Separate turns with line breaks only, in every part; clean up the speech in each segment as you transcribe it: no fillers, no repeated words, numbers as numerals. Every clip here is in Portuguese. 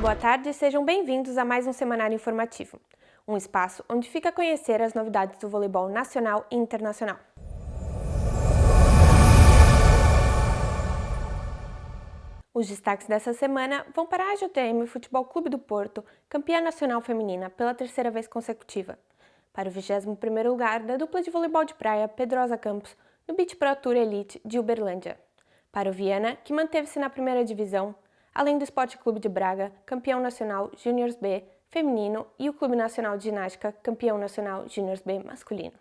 Boa tarde e sejam bem-vindos a mais um Semanário Informativo, um espaço onde fica a conhecer as novidades do voleibol nacional e internacional. Os destaques dessa semana vão para a AJTM Futebol Clube do Porto, campeã nacional feminina pela terceira vez consecutiva, para o 21º lugar da dupla de voleibol de praia Pedrosa Campos no Beach Pro Tour Elite de Uberlândia, para o Viana, que manteve-se na primeira divisão, além do Esporte Clube de Braga, campeão nacional Júniors B feminino, e o Clube Nacional de Ginástica, campeão nacional Júniors B masculino.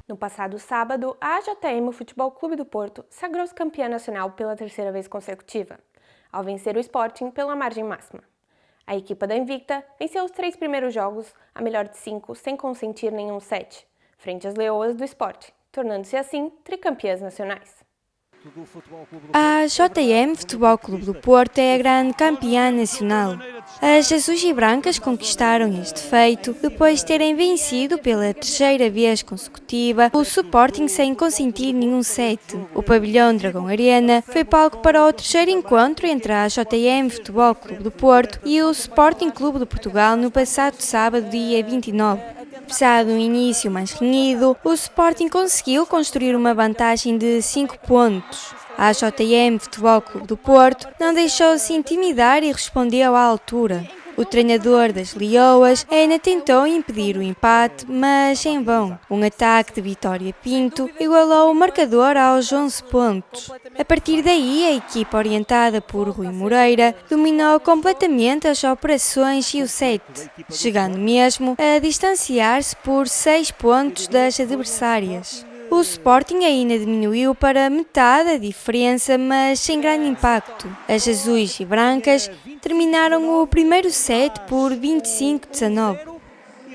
No passado sábado, a AJTM Futebol Clube do Porto sagrou-se campeã nacional pela terceira vez consecutiva, ao vencer o Sporting pela margem máxima. A equipa da Invicta venceu os 3 primeiros jogos, a melhor de 5, sem consentir nenhum set, frente às Leoas do Sport, tornando-se assim tricampeãs nacionais.
A AJTM Futebol Clube do Porto é a grande campeã nacional. As azuis e brancas conquistaram este feito depois de terem vencido pela terceira vez consecutiva o Sporting sem consentir nenhum set. O pavilhão Dragão Arena foi palco para o terceiro encontro entre a AJTM Futebol Clube do Porto e o Sporting Clube de Portugal no passado sábado, dia 29. Apesar de um início mais renhido, o Sporting conseguiu construir uma vantagem de 5 pontos. A AJTM Futebol Clube do Porto não deixou-se intimidar e respondeu à altura. O treinador das Leoas ainda tentou impedir o empate, mas em vão. Um ataque de Vitória Pinto igualou o marcador aos 11 pontos. A partir daí, a equipa orientada por Rui Moreira dominou completamente as operações e o set, chegando mesmo a distanciar-se por 6 pontos das adversárias. O Sporting ainda diminuiu para metade a diferença, mas sem grande impacto. As azuis e brancas terminaram o primeiro set por 25-19.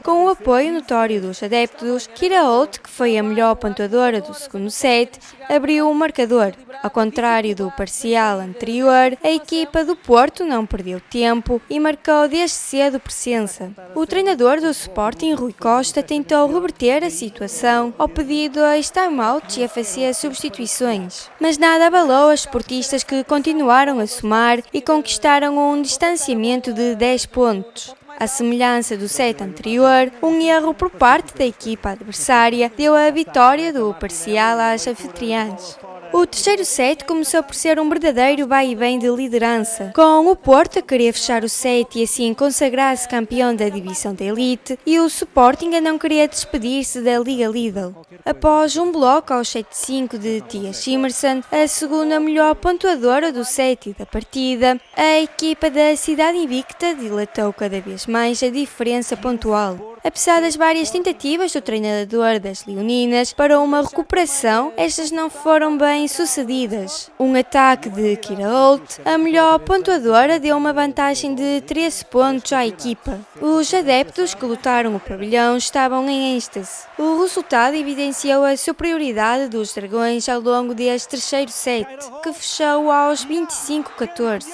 Com o apoio notório dos adeptos, Kira Holt, que foi a melhor pontuadora do segundo set, abriu o marcador. Ao contrário do parcial anterior, a equipa do Porto não perdeu tempo e marcou desde cedo presença. O treinador do Sporting, Rui Costa, tentou reverter a situação ao pedir 2 timeouts e a fazer substituições. Mas nada abalou as esportistas, que continuaram a somar e conquistaram um distanciamento de 10 pontos. À semelhança do set anterior, um erro por parte da equipa adversária deu a vitória do parcial às anfitriãs. O terceiro set começou por ser um verdadeiro vai e vem de liderança, com o Porto a querer fechar o set e assim consagrar-se campeão da divisão da Elite, e o Sporting a não querer despedir-se da Liga Lidl. Após um bloco aos 7-5 de Tia Shimerson, a segunda melhor pontuadora do set e da partida, a equipa da Cidade Invicta dilatou cada vez mais a diferença pontual. Apesar das várias tentativas do treinador das Leoninas para uma recuperação, estas não foram bem sucedidas. Um ataque de Kira Holt, a melhor pontuadora, deu uma vantagem de 13 pontos à equipa. Os adeptos que lutaram o pavilhão estavam em êxtase. O resultado evidenciou a superioridade dos dragões ao longo deste terceiro set, que fechou aos 25-14.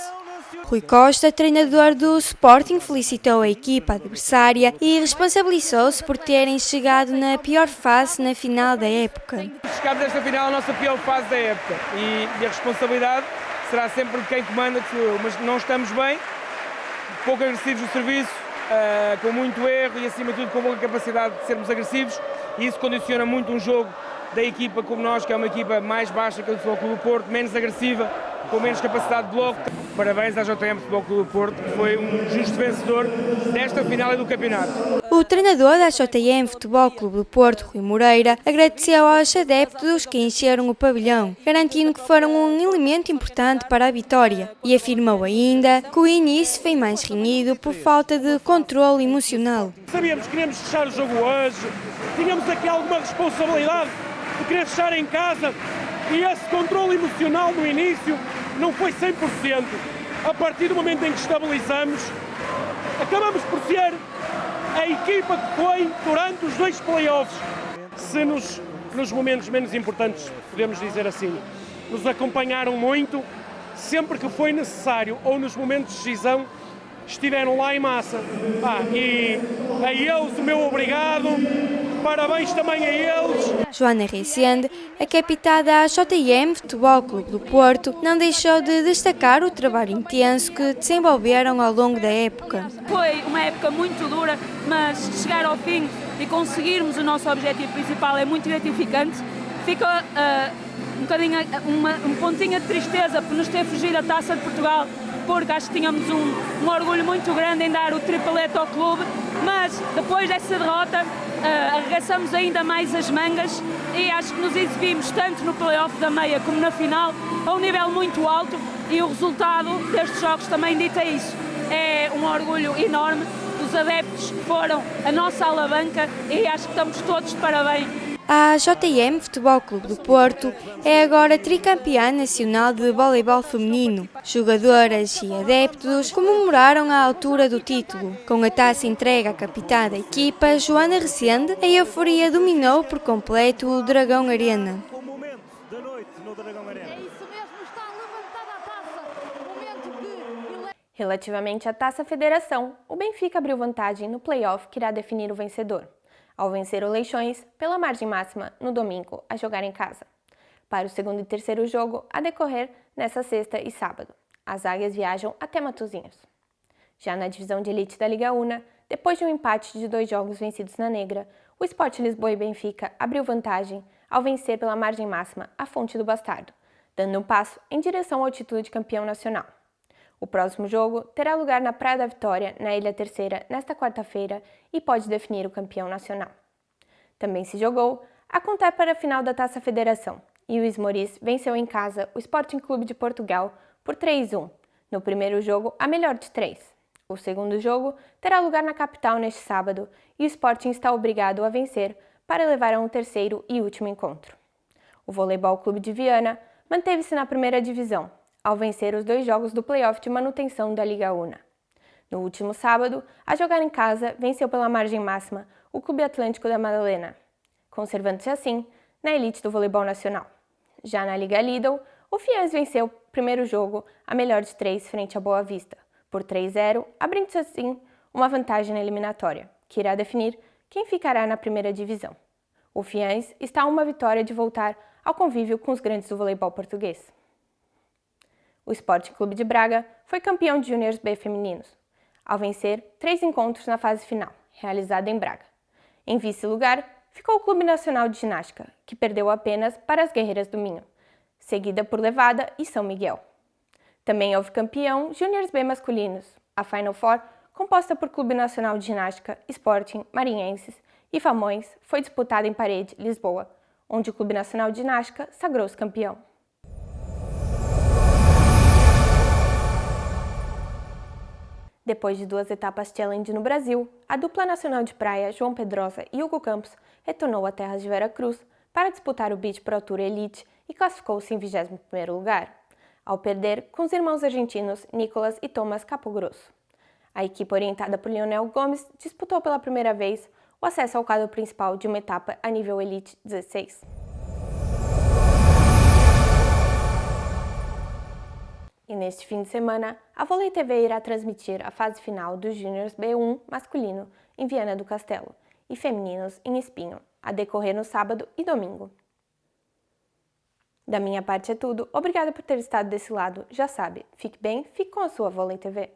Rui Costa, treinador do Sporting, felicitou a equipa adversária e responsabilizou-se por terem chegado na pior fase na final da época.
Chegámos a esta final, a nossa pior fase da época, e a responsabilidade será sempre de quem comanda, mas não estamos bem, pouco agressivos no serviço, com muito erro e acima de tudo com pouca capacidade de sermos agressivos, e isso condiciona muito um jogo da equipa como nós, que é uma equipa mais baixa que o Futebol Clube do Porto, menos agressiva, com menos capacidade de bloco. Parabéns à JTM Futebol Clube do Porto, que foi um justo vencedor desta final e do campeonato.
O treinador da JTM Futebol Clube do Porto, Rui Moreira, agradeceu aos adeptos que encheram o pavilhão, garantindo que foram um elemento importante para a vitória, e afirmou ainda que o início foi mais renhido por falta de controle emocional.
Sabíamos que queríamos fechar o jogo hoje, tínhamos aqui alguma responsabilidade de querer fechar em casa, e esse controle emocional no início não foi 100%. A partir do momento em que estabilizamos, acabamos por ser a equipa que foi durante os 2 playoffs. Se nos momentos menos importantes, podemos dizer assim, nos acompanharam muito, sempre que foi necessário ou nos momentos de decisão, estiveram lá em massa. E a eles o meu obrigado. Parabéns também a eles.
Joana Recende, a capitã da JM Futebol Clube do Porto, não deixou de destacar o trabalho intenso que desenvolveram ao longo da época.
Foi uma época muito dura, mas chegar ao fim e conseguirmos o nosso objetivo principal é muito gratificante. Fica um pontinho de tristeza por nos ter fugido a Taça de Portugal, porque acho que tínhamos um orgulho muito grande em dar o triplete ao clube, mas depois dessa derrota arregaçamos ainda mais as mangas e acho que nos exibimos tanto no play-off da meia como na final a um nível muito alto, e o resultado destes jogos também dita isso. É um orgulho enorme, os adeptos foram a nossa alavanca e acho que estamos todos de parabéns.
A JM Futebol Clube do Porto é agora tricampeã nacional de voleibol feminino. Jogadoras e adeptos comemoraram a altura do título. Com a taça entregue à capitã da equipa, Joana Recende, a euforia dominou por completo o Dragão Arena.
O momento da noite no Dragão Arena.
É isso mesmo, está levantada a taça. O momento que...
Relativamente à Taça Federação, o Benfica abriu vantagem no play-off que irá definir o vencedor, ao vencer o Leixões pela margem máxima no domingo, a jogar em casa. Para o segundo e terceiro jogo, a decorrer nesta sexta e sábado, as águias viajam até Matosinhos. Já na divisão de elite da Liga Una, depois de um empate de 2 jogos vencidos na Negra, o Sport Lisboa e Benfica abriu vantagem ao vencer pela margem máxima a Fonte do Bastardo, dando um passo em direção ao título de campeão nacional. O próximo jogo terá lugar na Praia da Vitória, na Ilha Terceira, nesta quarta-feira e pode definir o campeão nacional. Também se jogou a contar para a final da Taça Federação e o Esmoriz venceu em casa o Sporting Clube de Portugal por 3-1. No primeiro jogo, a melhor de 3. O segundo jogo terá lugar na capital neste sábado e o Sporting está obrigado a vencer para levar a um terceiro e último encontro. O Voleibol Clube de Viana manteve-se na primeira divisão, ao vencer os 2 jogos do play-off de manutenção da Liga Una. No último sábado, a jogar em casa, venceu pela margem máxima o Clube Atlântico da Madalena, conservando-se assim na elite do voleibol nacional. Já na Liga Lidl, o Fiães venceu o primeiro jogo, a melhor de 3, frente à Boa Vista, por 3-0, abrindo-se assim uma vantagem na eliminatória, que irá definir quem ficará na primeira divisão. O Fiães está a uma vitória de voltar ao convívio com os grandes do voleibol português. O Sporting Clube de Braga foi campeão de Juniors B femininos, ao vencer 3 encontros na fase final, realizada em Braga. Em vice-lugar, ficou o Clube Nacional de Ginástica, que perdeu apenas para as Guerreiras do Minho, seguida por Levada e São Miguel. Também houve campeão Juniors B masculinos, a Final Four, composta por Clube Nacional de Ginástica, Sporting, Marinhenses e Famões, foi disputada em Parede, Lisboa, onde o Clube Nacional de Ginástica sagrou-se campeão. Depois de 2 etapas challenge no Brasil, a dupla nacional de praia João Pedrosa e Hugo Campos retornou a terras de Veracruz para disputar o Beach Pro Tour Elite e classificou-se em 21º lugar, ao perder com os irmãos argentinos Nicolas e Thomas Capogrosso. A equipe orientada por Lionel Gomes disputou pela primeira vez o acesso ao quadro principal de uma etapa a nível Elite 16. E neste fim de semana, a Vôlei TV irá transmitir a fase final dos Juniors B1 masculino em Viana do Castelo e femininos em Espinho, a decorrer no sábado e domingo. Da minha parte é tudo. Obrigada por ter estado desse lado. Já sabe, fique bem, fique com a sua Vôlei TV.